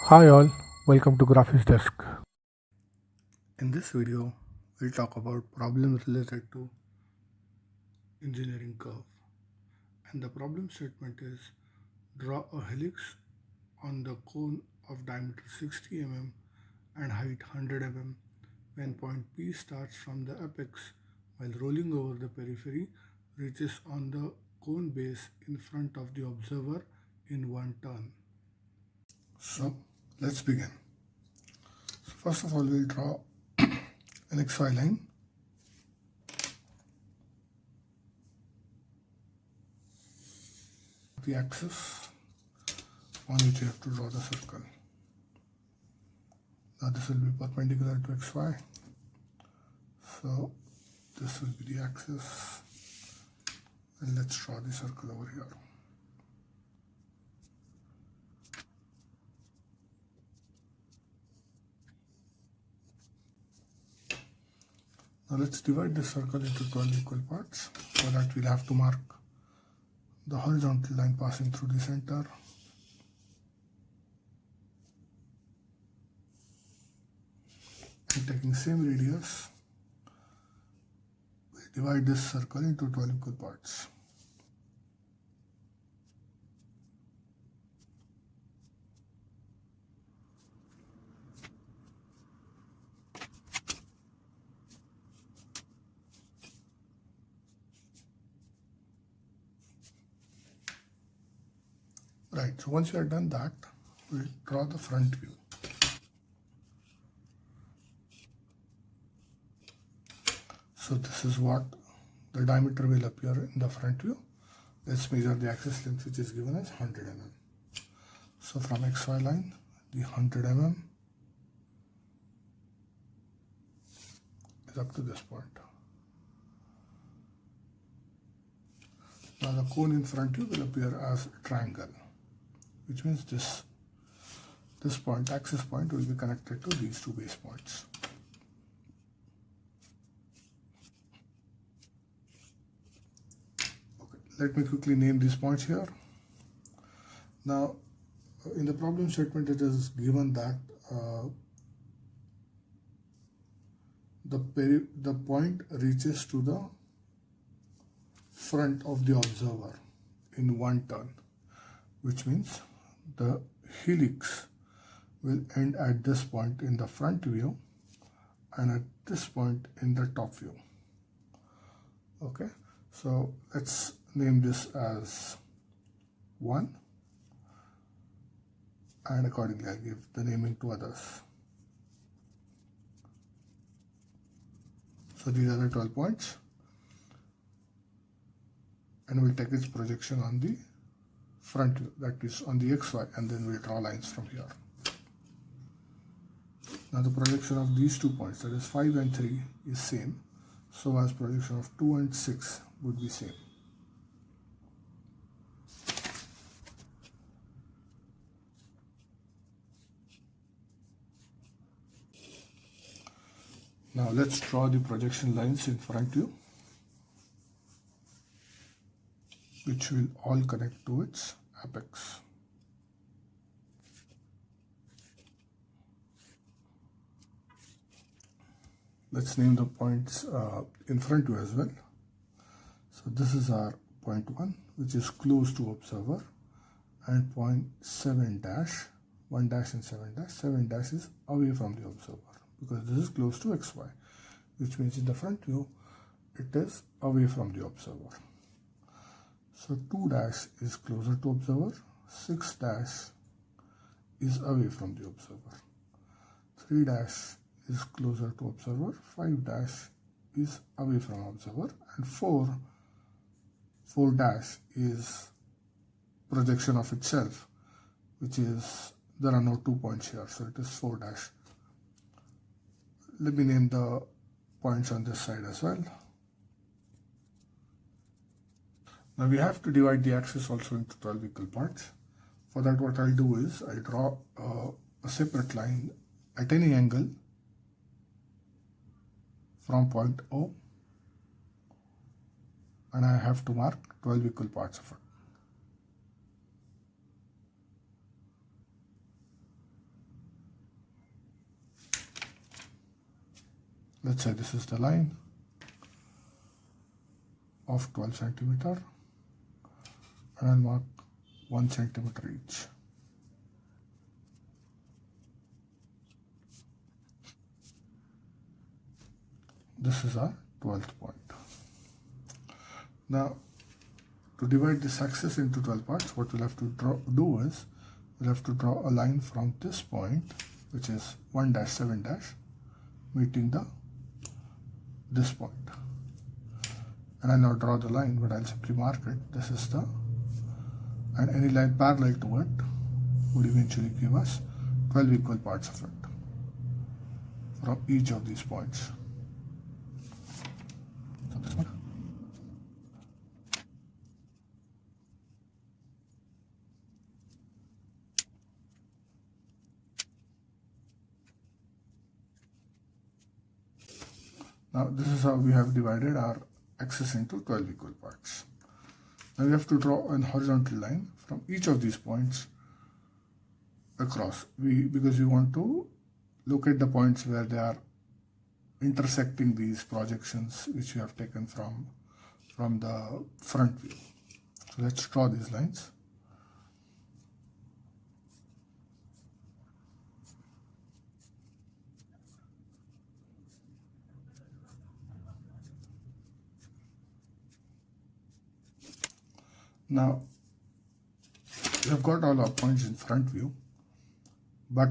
Hi all, welcome to Graphics Desk. In this video, we'll talk about problems related to engineering curve. And the problem statement is draw a helix on the cone of diameter 60 mm and height 100 mm when point P starts from the apex while rolling over the periphery reaches on the cone base in front of the observer in one turn. So let's begin. So first of all, we'll draw an XY line. The axis on which you have to draw the circle. Now this will be perpendicular to xy. So this will be the axis. And let's draw the circle over here. Now let's divide this circle into 12 equal parts. For that we'll have to mark the horizontal line passing through the center. And taking same radius, we divide this circle into 12 equal parts. Right, so once you have done that, we'll draw the front view. So this is what the diameter will appear in the front view. Let's measure the axis length, which is given as 100 mm. So from XY line, the 100 mm is up to this point. Now the cone in front view will appear as a triangle, which means this point, axis point, will be connected to these two base points. Okay, let me quickly name these points here. Now, in the problem statement, it is given that the point reaches to the front of the observer in one turn, which means the helix will end at this point in the front view and at this point in the top view. Okay, so let's name this as 1, and accordingly I'll give the naming to others. So these are the 12 points, and we'll take its projection on the front view, that is on the XY, and then we'll draw lines from here. Now the projection of these 2 points, that is 5 and 3, is same, so as projection of 2 and 6 would be same. Now let's draw the projection lines in front view, which will all connect to its apex. Let's name the points in front view as well. So this is our point 1, which is close to observer, and point 7 dash, 1 dash and 7 dash. 7 dash is away from the observer because this is close to xy, which means in the front view it is away from the observer. So 2 dash is closer to observer, 6 dash is away from the observer, 3 dash is closer to observer, 5 dash is away from observer, and 4 dash is projection of itself, which is, there are no 2 points here, so it is 4 dash. Let me name the points on this side as well. Now we have to divide the axis also into 12 equal parts. For that, what I'll do is I'll draw a separate line at any angle from point O, and I have to mark 12 equal parts of it. let's say this is the line of 12 centimeter, and I'll mark 1 centimeter each. This is our 12th point. Now, to divide this axis into 12 parts, what we'll have to do is we'll have to draw a line from this point, which is 1-7- meeting this point. And I'll not draw the line, but I'll simply mark it. This is and any line parallel to it would eventually give us 12 equal parts of it from each of these points. So this one. Now this is how we have divided our axis into 12 equal parts. Now we have to draw an horizontal line from each of these points across. Because we want to locate the points where they are intersecting these projections which we have taken from the front view. So let's draw these lines. Now, we have got all our points in front view, but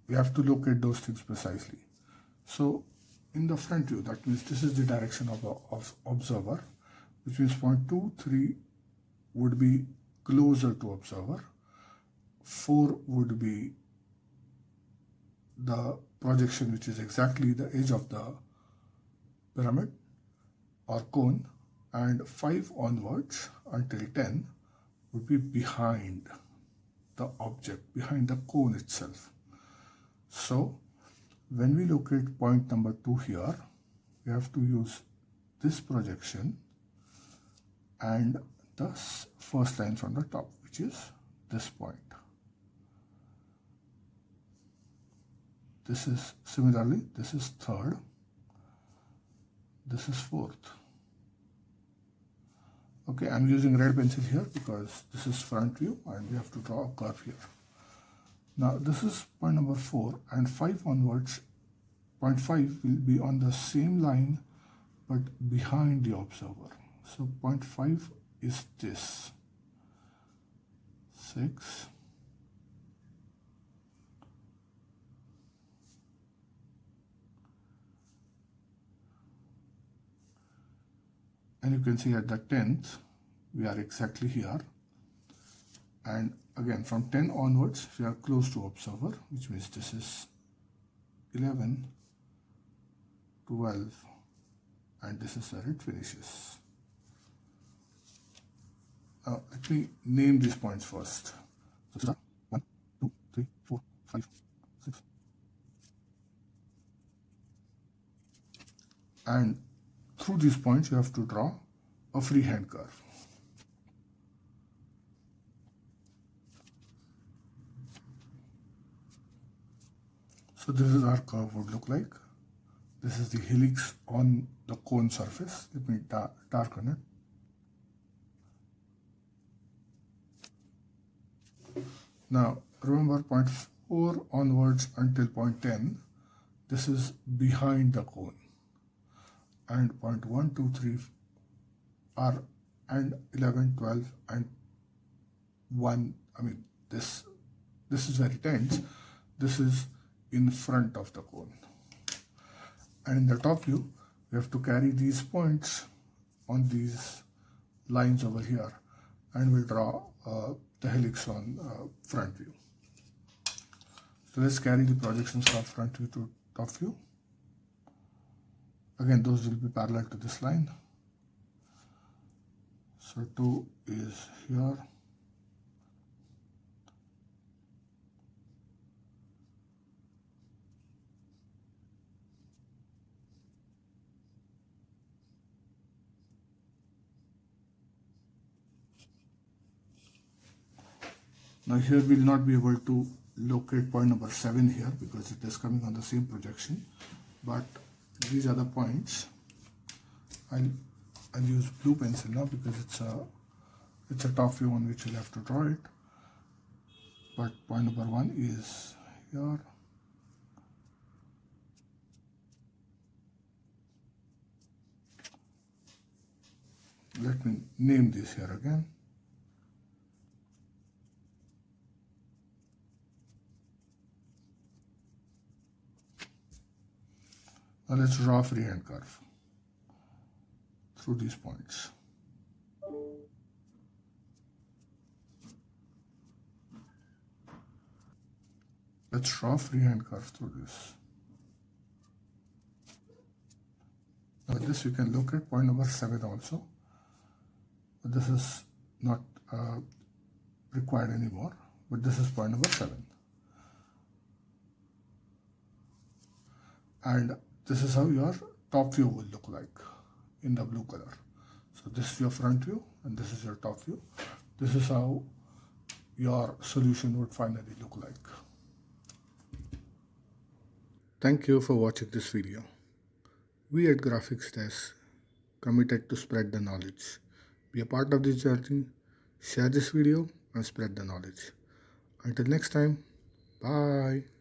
we have to locate those things precisely. So, in the front view, that means this is the direction of observer, which means point 2, 3 would be closer to observer, 4 would be the projection which is exactly the edge of the pyramid or cone, and 5 onwards until 10 would be behind the object, behind the cone itself. So when we locate point number 2 here, we have to use this projection and the first line from the top, which is this point. This is similarly, this is third, this is fourth. Okay, I'm using red pencil here because this is front view and we have to draw a curve here. Now this is point number 4, and 5 onwards, point 5 will be on the same line but behind the observer. So point 5 is this, 6, and you can see at the 10th we are exactly here, and again from 10 onwards we are close to observer, which means this is 11, 12, and this is where it finishes. Now let me name these points first. So these are 1, 2, 3, 4, 5, 6, and through these points you have to draw a freehand curve. So this is our curve would look like. This is the helix on the cone surface. Let me darken it. Now remember, point 4 onwards until point 10, this is behind the cone, and point 1, 2, 3 are, and 11, 12, and 1, I mean this is where it ends. This is in front of the cone, and in the top view we have to carry these points on these lines over here, and we'll draw the helix on front view. So let's carry the projections from front view to top view. Again, those will be parallel to this line. So 2 is here, now here we will not be able to locate point number 7 here because it is coming on the same projection, but these are the points. I'll use blue pencil now because it's a top view on which you'll have to draw it. But point number 1 is here. Let me name this here again. Now let's draw a freehand curve through these points. Let's draw a freehand curve through this. Now with this we can locate point number 7 also. But this is not required anymore, but this is point number 7. And this is how your top view will look like in the blue color. So this is your front view and this is your top view. This is how your solution would finally look like. Thank you for watching this video. We at Graphics Desk committed to spread the knowledge. Be a part of this journey, share this video and spread the knowledge. Until next time, bye.